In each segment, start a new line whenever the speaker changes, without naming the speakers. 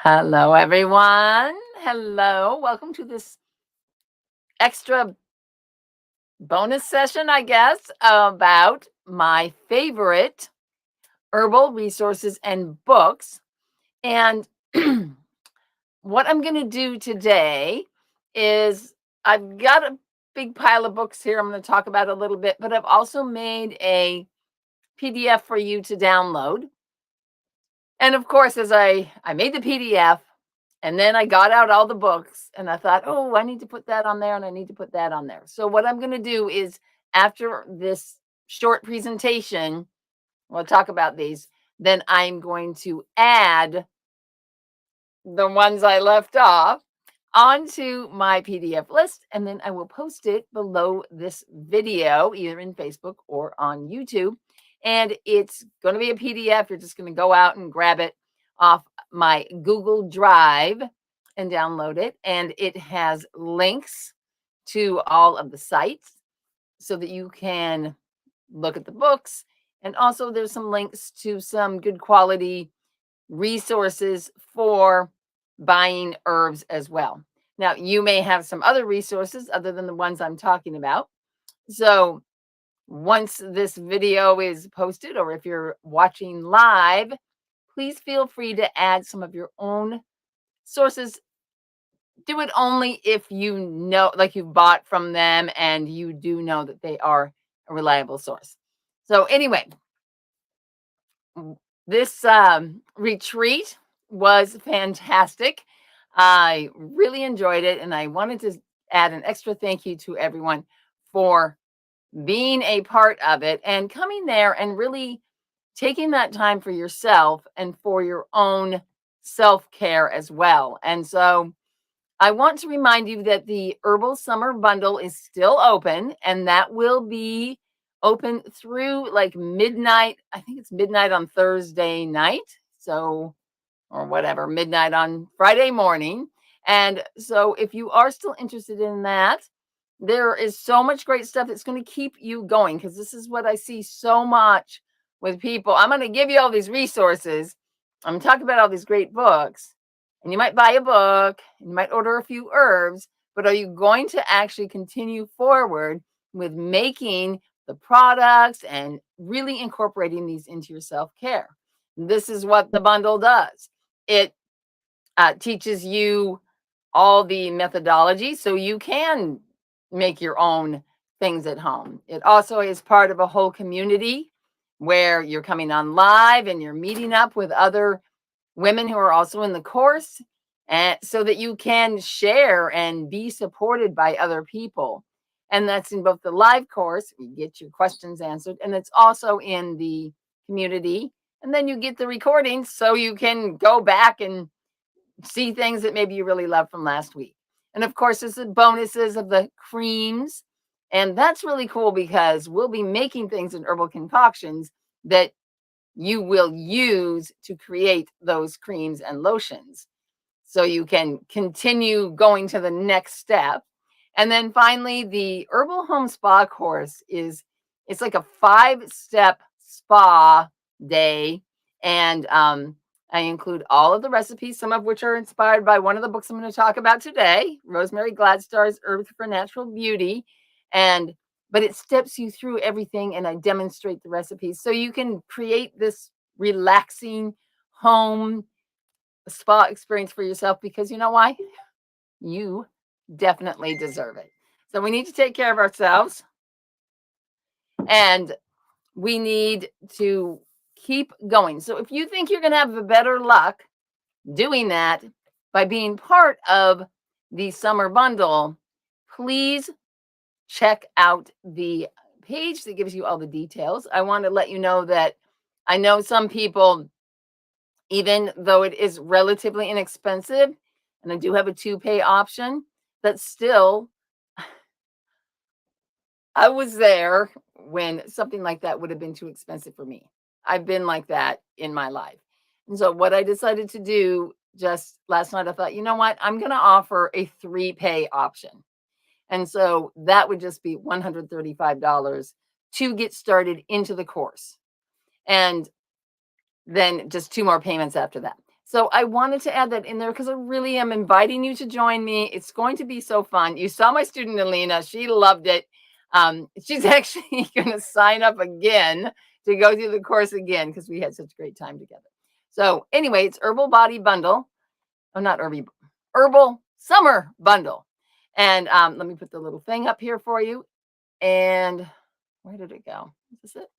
Hello, everyone. Hello. Welcome to this extra bonus session, I guess, about my favorite herbal resources and books. And what I'm going to do today is I've got a big pile of books here I'm going to talk about a little bit, but I've also made a PDF for you to download. And of course, as I made the PDF, and then I got out all the books and I thought, oh, I need to put that on there and I need to put that on there. So what I'm going to do is after this short presentation, we'll talk about these, then I'm going to add the ones I left off onto my PDF list, and then I will post it below this video, either in Facebook or on YouTube. And it's going to be a PDF. You're just going to go out and grab it off my Google Drive and download it. And it has links to all of the sites so that you can look at the books. And also there's some links to some good quality resources for buying herbs as well. Now, you may have some other resources other than the ones I'm talking about. So once this video is posted, or if you're watching live, please feel free to add some of your own sources. Do it only if you know, like you've bought from them and you do know that they are a reliable source. So anyway, this retreat was fantastic. I really enjoyed it, and I wanted to add an extra thank you to everyone for being a part of it and coming there and really taking that time for yourself and for your own self-care as well. And so I want to remind you that the Herbal Summer Bundle is still open, and that will be open through like midnight. I think it's midnight on Thursday night. So, or whatever, midnight on Friday morning. And so if you are still interested in that, there is so much great stuff that's going to keep you going, because this is what I see so much with people. I'm going to give you all these resources. I'm going to talk about all these great books, and you might buy a book, and you might order a few herbs, but are you going to actually continue forward with making the products and really incorporating these into your self-care? This is what the bundle does. It teaches you all the methodology so you can make your own things at home. It also is part of a whole community where you're coming on live and you're meeting up with other women who are also in the course, and so that you can share and be supported by other people. And that's in both the live course, you get your questions answered, and it's also in the community. And then you get the recordings so you can go back and see things that maybe you really loved from last week. And of course, there's the bonuses of the creams. And that's really cool because we'll be making things in herbal concoctions that you will use to create those creams and lotions, so you can continue going to the next step. And then finally, the Herbal Home Spa course it's like a 5-step spa day. And I include all of the recipes, some of which are inspired by one of the books I'm going to talk about today, Rosemary Gladstar's Herbs for Natural Beauty. But it steps you through everything, and I demonstrate the recipes so you can create this relaxing home spa experience for yourself, because you know why? You definitely deserve it. So we need to take care of ourselves, and we need to keep going. So if you think you're going to have a better luck doing that by being part of the summer bundle, please check out the page that gives you all the details. I want to let you know that I know some people, even though it is relatively inexpensive, and I do have a 2-pay option, that still, I was there when something like that would have been too expensive for me. I've been like that in my life. And so what I decided to do just last night, I thought, you know what? I'm going to offer a 3-pay option. And so that would just be $135 to get started into the course. And then just 2 more payments after that. So I wanted to add that in there because I really am inviting you to join me. It's going to be so fun. You saw my student Alina. She loved it. She's actually going to sign up again to go through the course again because we had such a great time together. So anyway, it's Herbal Body Bundle. Oh, not Herbal Summer Bundle. And let me put the little thing up here for you. And where did it go? Is this it?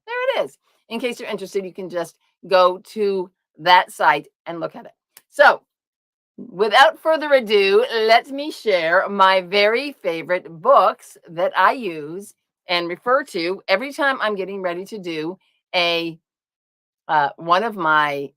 There it is. In case you're interested, you can just go to that site and look at it. So without further ado, let me share my very favorite books that I use and refer to every time I'm getting ready to do a one of my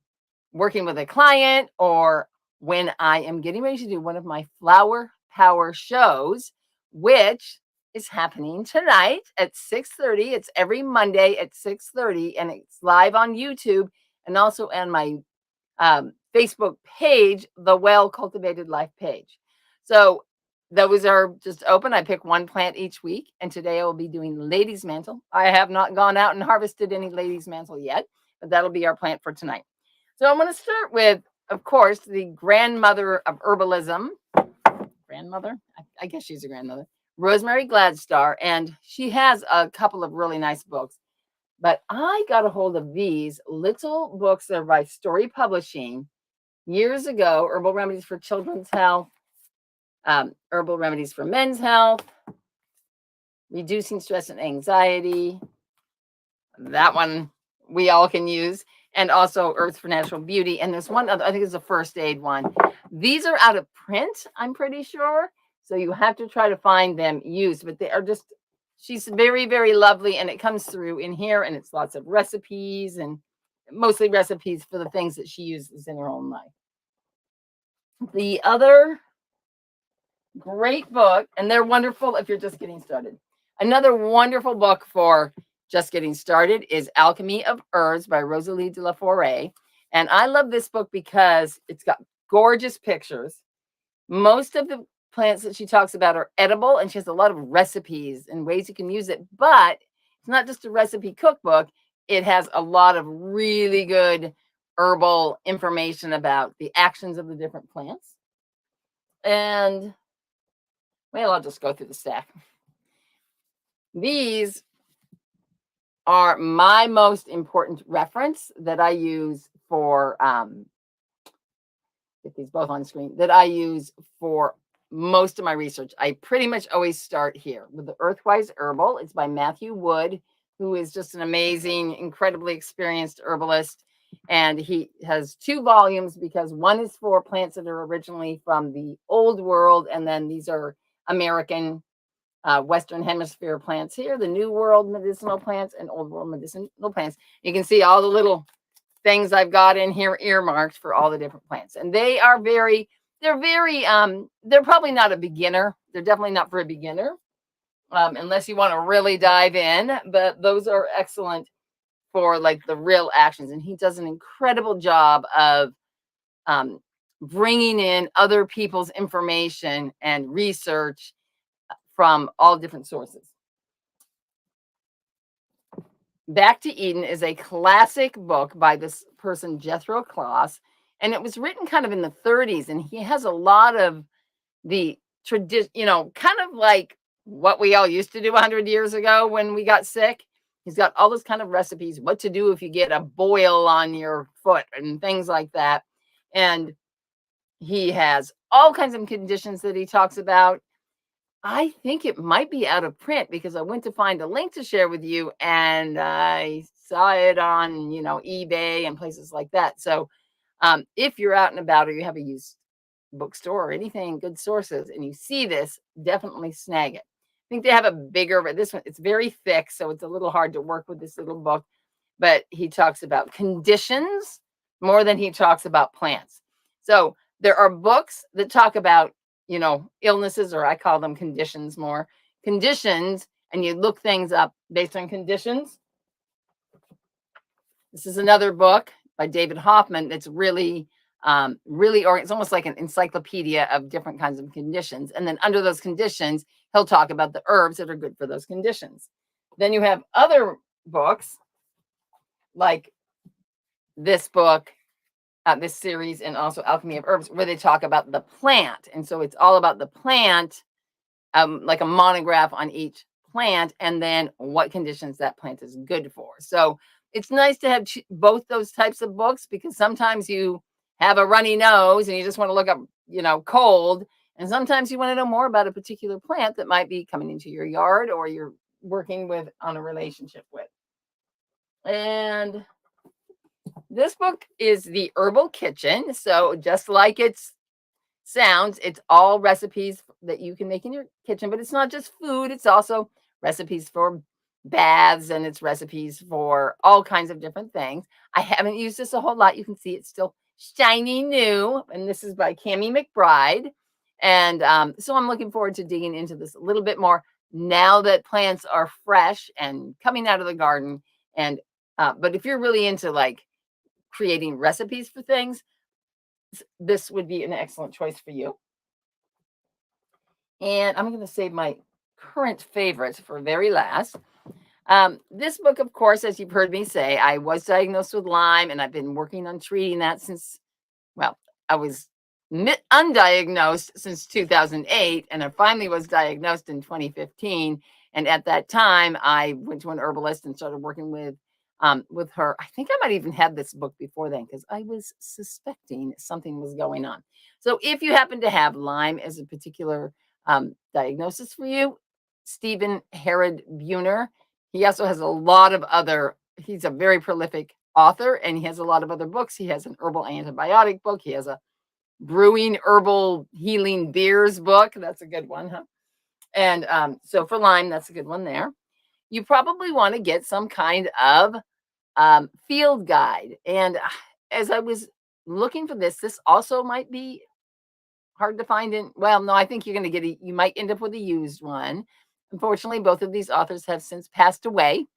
working with a client, or when I am getting ready to do one of my flower power shows, which is happening tonight at 6:30. It's every Monday at 6:30, and it's live on YouTube and also on my Facebook page, the Well Cultivated Life page. So those are just open. I pick one plant each week, and today I will be doing lady's mantle. I have not gone out and harvested any lady's mantle yet, but that'll be our plant for tonight. So I'm going to start with, of course, the grandmother of herbalism. Grandmother? I guess she's a grandmother. Rosemary Gladstar, and she has a couple of really nice books. But I got a hold of these little books that are by Story Publishing years ago. Herbal Remedies for Children's Health, Herbal Remedies for Men's Health, Reducing Stress and Anxiety. That one we all can use. And also Earth for Natural Beauty. And there's one other, I think it's a first aid one. These are out of print, I'm pretty sure. So you have to try to find them used, but they are just, she's very, very lovely. And it comes through in here, and it's lots of recipes, and mostly recipes for the things that she uses in her own life. The other great book, and they're wonderful if you're just getting started. Another wonderful book for just getting started is Alchemy of Herbs by Rosalie de la Forêt. And I love this book because it's got gorgeous pictures. Most of the plants that she talks about are edible, and she has a lot of recipes and ways you can use it. But it's not just a recipe cookbook. It has a lot of really good herbal information about the actions of the different plants. And, well, I'll just go through the stack. These are my most important reference that I use for, get these both on the screen, that I use for most of my research. I pretty much always start here with the Earthwise Herbal. It's by Matthew Wood, who is just an amazing, incredibly experienced herbalist. And he has 2 volumes because one is for plants that are originally from the old world, and then these are American Western Hemisphere plants here, the New World medicinal plants and Old World medicinal plants. You can see all the little things I've got in here earmarked for all the different plants. And they are they're probably not a beginner. They're definitely not for a beginner, unless you want to really dive in. But those are excellent for like the real actions. And he does an incredible job of bringing in other people's information and research from all different sources. Back to Eden is a classic book by this person, Jethro Kloss, and it was written kind of in the 30s, and he has a lot of the tradition, kind of like what we all used to do 100 years ago when we got sick. He's got all those kind of recipes, what to do if you get a boil on your foot and things like that. And he has all kinds of conditions that he talks about. I think it might be out of print because I went to find a link to share with you, and I saw it on, eBay and places like that. So if you're out and about, or you have a used bookstore or anything, good sources, and you see this, definitely snag it. I think they have a bigger, but this one, it's very thick, so it's a little hard to work with this little book. But he talks about conditions more than he talks about plants. So there are books that talk about illnesses, or I call them conditions more. Conditions, and you look things up based on conditions. This is another book by David Hoffman that's really, it's almost like an encyclopedia of different kinds of conditions. And then under those conditions, he'll talk about the herbs that are good for those conditions. Then you have other books like this book, this series, and also Alchemy of Herbs, where they talk about the plant. And so it's all about the plant, like a monograph on each plant, and then what conditions that plant is good for. So it's nice to have both those types of books, because sometimes you have a runny nose and you just want to look up, cold. And sometimes you want to know more about a particular plant that might be coming into your yard or you're working with on a relationship with. And this book is the Herbal Kitchen. So just like it sounds, it's all recipes that you can make in your kitchen, but it's not just food. It's also recipes for baths, and it's recipes for all kinds of different things. I haven't used this a whole lot. You can see it's still shiny new, and this is by Cammie McBride. And so I'm looking forward to digging into this a little bit more now that plants are fresh and coming out of the garden. And but if you're really into like creating recipes for things, this would be an excellent choice for you. And I'm going to save my current favorites for very last. This book, of course, as you've heard me say, I was diagnosed with Lyme, and I've been working on treating that since, well, I was undiagnosed since 2008, and I finally was diagnosed in 2015. And at that time, I went to an herbalist and started working with her. I think I might even have this book before then, because I was suspecting something was going on. So if you happen to have Lyme as a particular diagnosis for you, Stephen Herod Buhner, he also has a lot of other, he's a very prolific author, and he has a lot of other books. He has an herbal antibiotic book. He has a brewing herbal healing beers book. That's a good one, huh? And so for Lyme, that's a good one there. You probably want to get some kind of field guide. And as I was looking for this also might be hard to find no, I think you're going to get you might end up with a used one. Unfortunately, both of these authors have since passed away,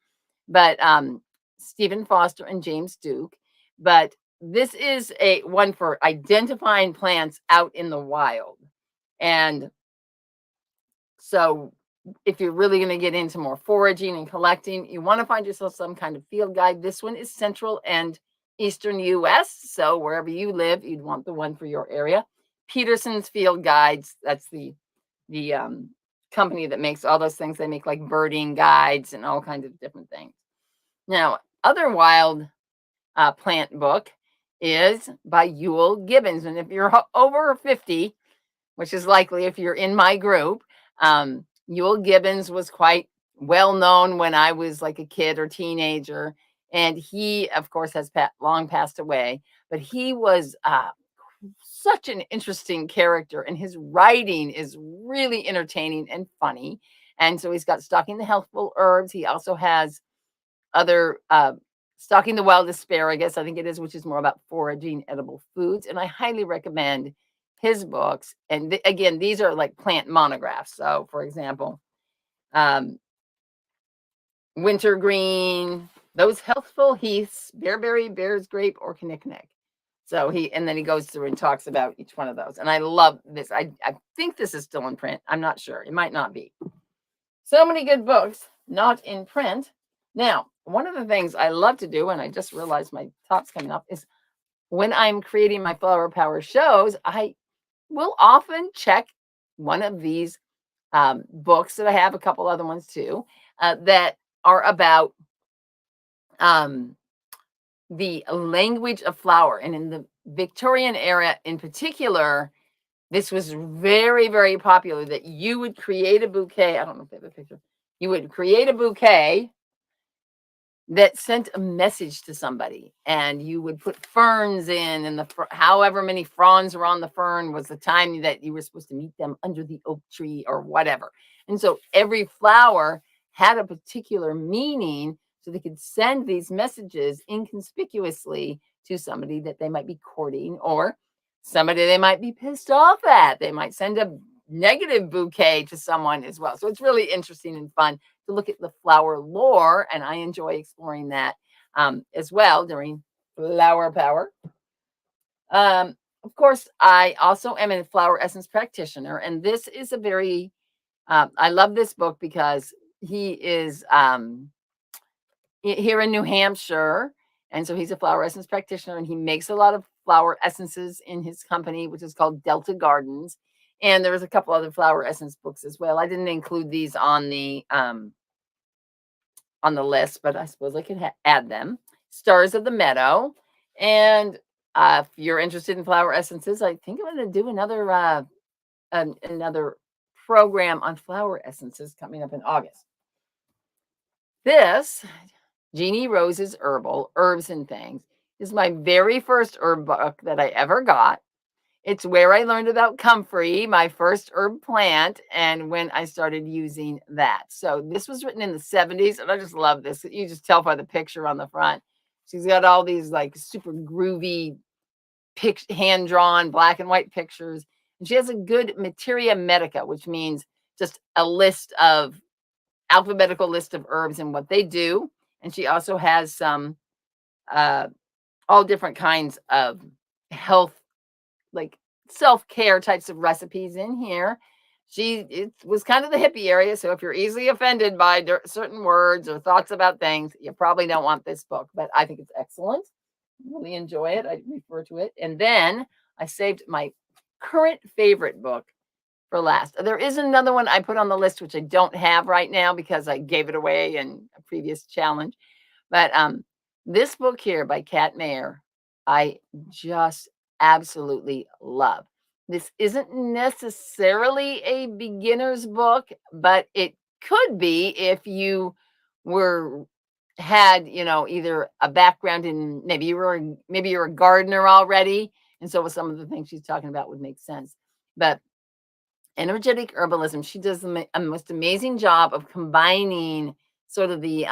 but Stephen Foster and James Duke. But this is a one for identifying plants out in the wild. And so if you're really going to get into more foraging and collecting, you want to find yourself some kind of field guide. This one is Central and Eastern US. So wherever you live, you'd want the one for your area. Peterson's Field Guides, that's the company that makes all those things. They make like birding guides and all kinds of different things. Now, other wild plant book is by Ewell Gibbons. And if you're over 50, which is likely if you're in my group, Ewell Gibbons was quite well known when I was like a kid or teenager. And he, of course, has long passed away. But he was such an interesting character, and his writing is really entertaining and funny. And so he's got Stalking the Healthful Herbs. He also has other Stalking the Wild Asparagus, I think it is, which is more about foraging edible foods. And I highly recommend his books. And again, these are like plant monographs. So for example, Wintergreen, Those Healthful Heaths, Bearberry, Bear's Grape, or Knick-Knack. So and then he goes through and talks about each one of those. And I love this. I think this is still in print. I'm not sure. It might not be. So many good books, not in print. Now, one of the things I love to do, and I just realized my top's coming up, is when I'm creating my Flower Power shows, I will often check one of these books that I have, a couple other ones too, that are about the language of flower. And in the Victorian era in particular, this was very, very popular, that you would create a bouquet. I don't know if they have a picture. You would create a bouquet that sent a message to somebody, and you would put ferns in, and however many fronds were on the fern was the time that you were supposed to meet them under the oak tree or whatever. And so every flower had a particular meaning, so they could send these messages inconspicuously to somebody that they might be courting, or somebody they might be pissed off at. They might send a negative bouquet to someone as well. So it's really interesting and fun to look at the flower lore, and I enjoy exploring that as well during Flower Power. Of course, I also am a flower essence practitioner, and this is a very, I love this book because he is here in New Hampshire, And so he's a flower essence practitioner, and he makes a lot of flower essences in his company, which is called Delta Gardens. And there was a couple other flower essence books as well. I didn't include these on the list, but I suppose I could add them. Stars of the Meadow. And if you're interested in flower essences, I think I'm going to do another program on flower essences coming up in August. This, Genie Rose's Herbal, Herbs and Things, is my very first herb book that I ever got. It's where I learned about comfrey, my first herb plant, and when I started using that. So this was written in the 70s, and I just love this. You just tell by the picture on the front. She's got all these like super groovy, hand-drawn black and white pictures. And she has a good materia medica, which means just a alphabetical list of herbs and what they do. And she also has some all different kinds of health, like self-care types of recipes in here. It was kind of the hippie area, so if you're easily offended by certain words or thoughts about things, you probably don't want this book, but I think it's excellent. Really enjoy it. I refer to it. And then I saved my current favorite book for last. There is another one I put on the list, which I don't have right now because I gave it away in a previous challenge. But this book here by Kat Mayer, I just absolutely love. This isn't necessarily a beginner's book, but it could be if you had either a background in maybe you're a gardener already, and so with some of the things she's talking about would make sense. But energetic herbalism, she does a most amazing job of combining sort of the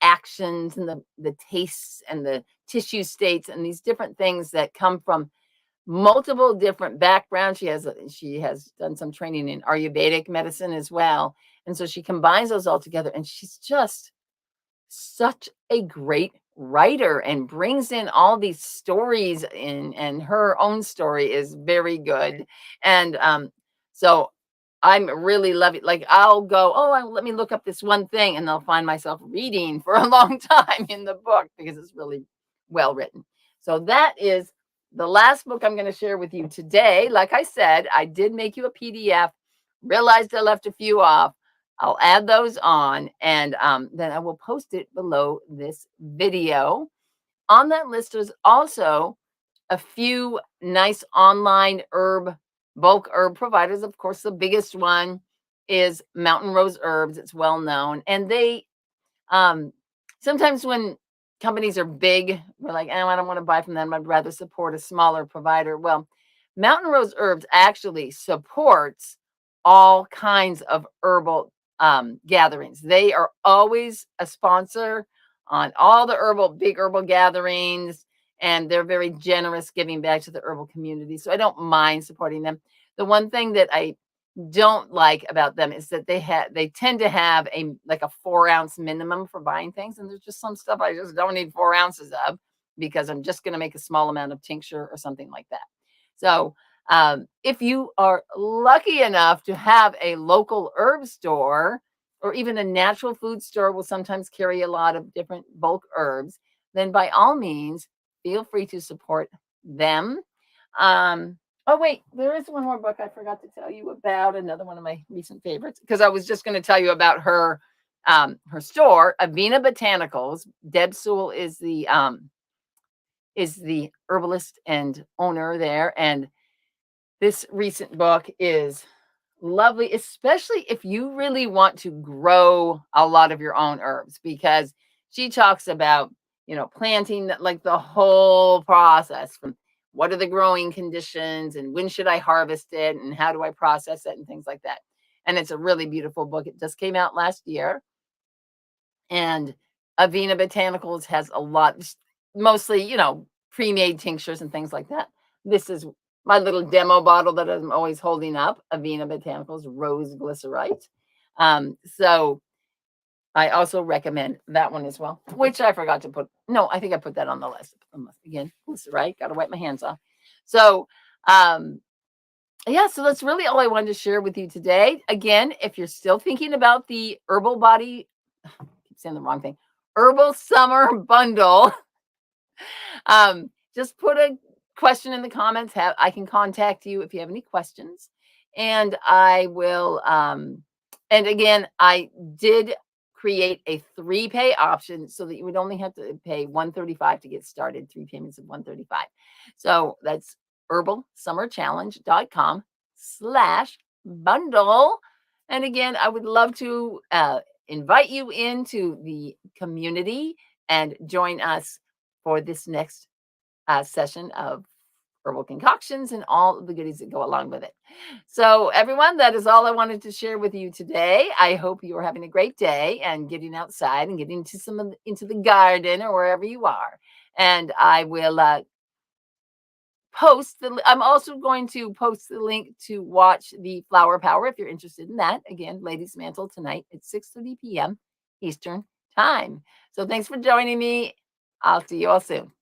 actions and the tastes and the tissue states and these different things that come from multiple different backgrounds. She has done some training in Ayurvedic medicine as well, and so she combines those all together, and she's just such a great writer and brings in all these stories in, and her own story is very good. And so I'm really loving, like, I'll go, let me look up this one thing, and I'll find myself reading for a long time in the book because it's really well written. So that is the last book I'm going to share with you today. Like I said, I did make you a PDF, realized I left a few off. I'll add those on, and then I will post it below this video. On that list, there's also a few nice online bulk herb providers. Of course, the biggest one is Mountain Rose Herbs. It's well known. And they, sometimes when companies are big, we're like, I don't want to buy from them. I'd rather support a smaller provider. Well, Mountain Rose Herbs actually supports all kinds of herbal gatherings. They are always a sponsor on all the big herbal gatherings, and they're very generous giving back to the herbal community. So I don't mind supporting them. The one thing that I don't like about them is that they tend to have a 4-ounce minimum for buying things, and there's just some stuff I just don't need 4 ounces of because I'm just going to make a small amount of tincture or something like that. So if you are lucky enough to have a local herb store, or even a natural food store will sometimes carry a lot of different bulk herbs, then by all means, feel free to support them. Oh, wait, there is one more book I forgot to tell you about, another one of my recent favorites, because I was just going to tell you about her store, Avena Botanicals. Deb Sewell is the herbalist and owner there, and this recent book is lovely, especially if you really want to grow a lot of your own herbs, because she talks about, planting, like the whole process from what are the growing conditions and when should I harvest it and how do I process it and things like that. And it's a really beautiful book. It just came out last year. And Avena Botanicals has a lot, mostly, pre-made tinctures and things like that. This is my little demo bottle that I'm always holding up, Avena Botanicals Rose Glycerite. So I also recommend that one as well, which I forgot to put. No, I think I put that on the list. Again, glycerite, got to wipe my hands off. So, yeah, so that's really all I wanted to share with you today. Again, if you're still thinking about the Herbal Body, I keep saying the wrong thing, Herbal Summer Bundle, Just put a question in the comments. I can contact you if you have any questions, and I will. And again, I did create a 3-pay option so that you would only have to pay $135 to get started. 3 payments of $135. So that's herbalsummerchallenge.com/bundle. And again, I would love to invite you into the community and join us for this next session of herbal concoctions and all of the goodies that go along with it. So, everyone, that is all I wanted to share with you today. I hope you are having a great day and getting outside and getting into the garden or wherever you are. And I will I'm also going to post the link to watch the Flower Power if you're interested in that. Again, Ladies Mantle tonight at 6:30 p.m. Eastern Time. So thanks for joining me. I'll see you all soon.